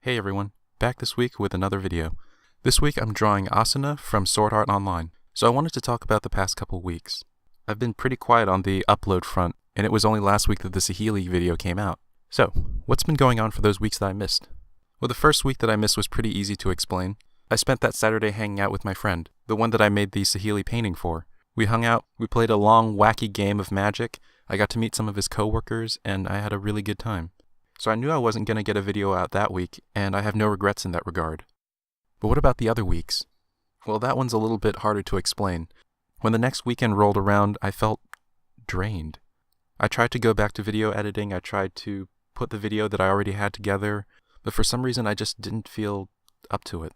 Hey everyone, back this week with another video. This week I'm drawing Asuna from Sword Art Online, so I wanted to talk about the past couple weeks. I've been pretty quiet on the upload front, and it was only last week that the Sahili video came out. So, what's been going on for those weeks that I missed? Well, the first week that I missed was pretty easy to explain. I spent that Saturday hanging out with my friend, the one that I made the Sahili painting for. We hung out, we played a long, wacky game of Magic, I got to meet some of his coworkers, and I had a really good time. So I knew I wasn't going to get a video out that week, and I have no regrets in that regard. But what about the other weeks? Well, that one's a little bit harder to explain. When the next weekend rolled around, I felt drained. I tried to go back to video editing, I tried to put the video that I already had together, but for some reason I just didn't feel up to it.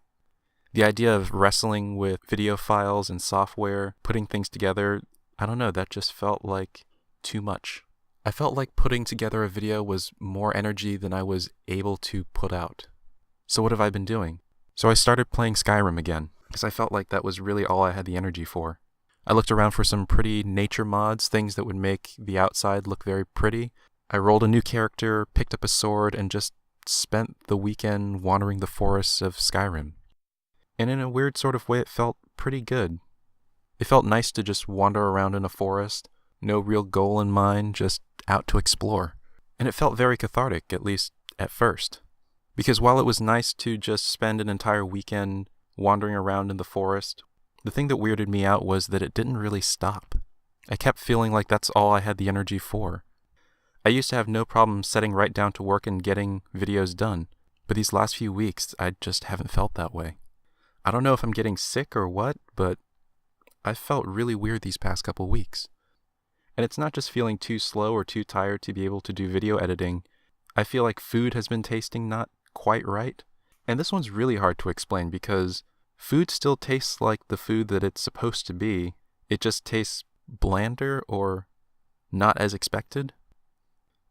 The idea of wrestling with video files and software, putting things together, I don't know, that just felt like too much. I felt like putting together a video was more energy than I was able to put out. So what have I been doing? So I started playing Skyrim again, because I felt like that was really all I had the energy for. I looked around for some pretty nature mods, things that would make the outside look very pretty. I rolled a new character, picked up a sword, and just spent the weekend wandering the forests of Skyrim. And in a weird sort of way, it felt pretty good. It felt nice to just wander around in a forest, no real goal in mind, just out to explore. And it felt very cathartic, at least at first. Because while it was nice to just spend an entire weekend wandering around in the forest, the thing that weirded me out was that it didn't really stop. I kept feeling like that's all I had the energy for. I used to have no problem setting right down to work and getting videos done, but these last few weeks, I just haven't felt that way. I don't know if I'm getting sick or what, but I felt really weird these past couple weeks. And it's not just feeling too slow or too tired to be able to do video editing. I feel like food has been tasting not quite right. And this one's really hard to explain because food still tastes like the food that it's supposed to be. It just tastes blander or not as expected.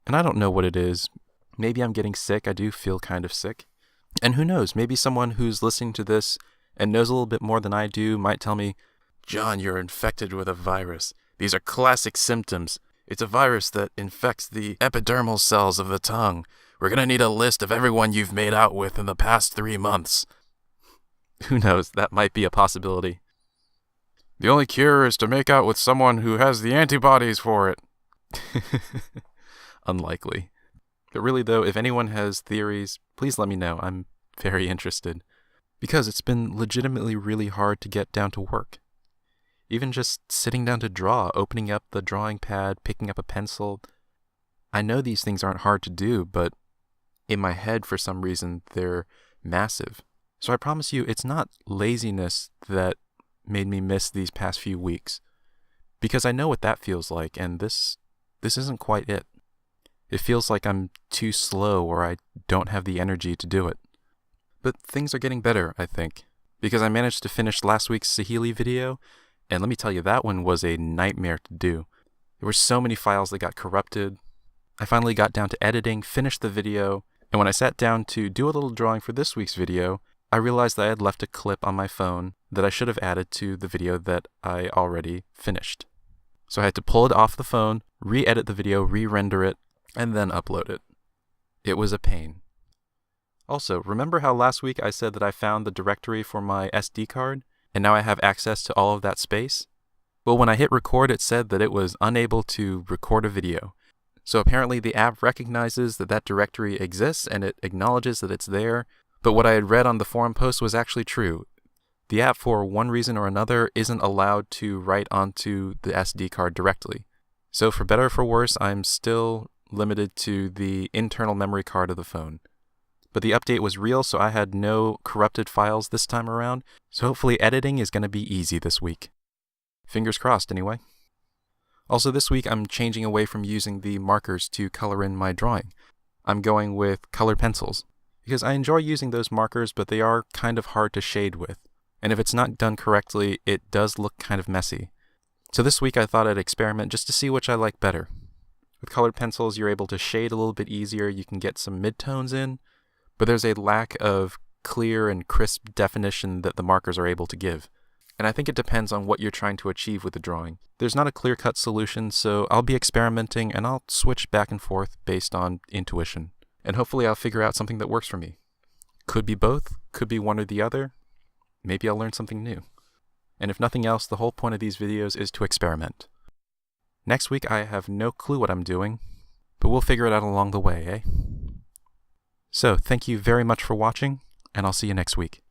And I don't know what it is. Maybe I'm getting sick. I do feel kind of sick. And who knows, maybe someone who's listening to this and knows a little bit more than I do might tell me, "John, you're infected with a virus. These are classic symptoms. It's a virus that infects the epidermal cells of the tongue. We're gonna need a list of everyone you've made out with in the past 3 months. Who knows, that might be a possibility. The only cure is to make out with someone who has the antibodies for it. Unlikely. But really though, if anyone has theories, please let me know. I'm very interested. Because it's been legitimately really hard to get down to work. Even just sitting down to draw, opening up the drawing pad, picking up a pencil. I know these things aren't hard to do, but in my head, for some reason, they're massive. So I promise you, it's not laziness that made me miss these past few weeks. Because I know what that feels like, and this isn't quite it. It feels like I'm too slow or I don't have the energy to do it. But things are getting better, I think. Because I managed to finish last week's Sahili video, and let me tell you, that one was a nightmare to do. There were so many files that got corrupted. I finally got down to editing, finished the video, and when I sat down to do a little drawing for this week's video, I realized that I had left a clip on my phone that I should have added to the video that I already finished. So I had to pull it off the phone, re-edit the video, re-render it, and then upload it. It was a pain. Also, remember how last week I said that I found the directory for my SD card? And now I have access to all of that space? Well, when I hit record, it said that it was unable to record a video. So apparently the app recognizes that that directory exists and it acknowledges that it's there, but what I had read on the forum post was actually true. The app, for one reason or another, isn't allowed to write onto the SD card directly. So for better or for worse, I'm still limited to the internal memory card of the phone. But the update was real, so I had no corrupted files this time around, so hopefully editing is going to be easy this week. Fingers crossed, anyway. Also this week I'm changing away from using the markers to color in my drawing. I'm going with colored pencils, because I enjoy using those markers, but they are kind of hard to shade with. And if it's not done correctly, it does look kind of messy. So this week I thought I'd experiment just to see which I like better. With colored pencils, you're able to shade a little bit easier, you can get some midtones in, but there's a lack of clear and crisp definition that the markers are able to give. And I think it depends on what you're trying to achieve with the drawing. There's not a clear-cut solution, so I'll be experimenting and I'll switch back and forth based on intuition. And hopefully I'll figure out something that works for me. Could be both, could be one or the other. Maybe I'll learn something new. And if nothing else, the whole point of these videos is to experiment. Next week I have no clue what I'm doing, but we'll figure it out along the way, eh? So, thank you very much for watching, and I'll see you next week.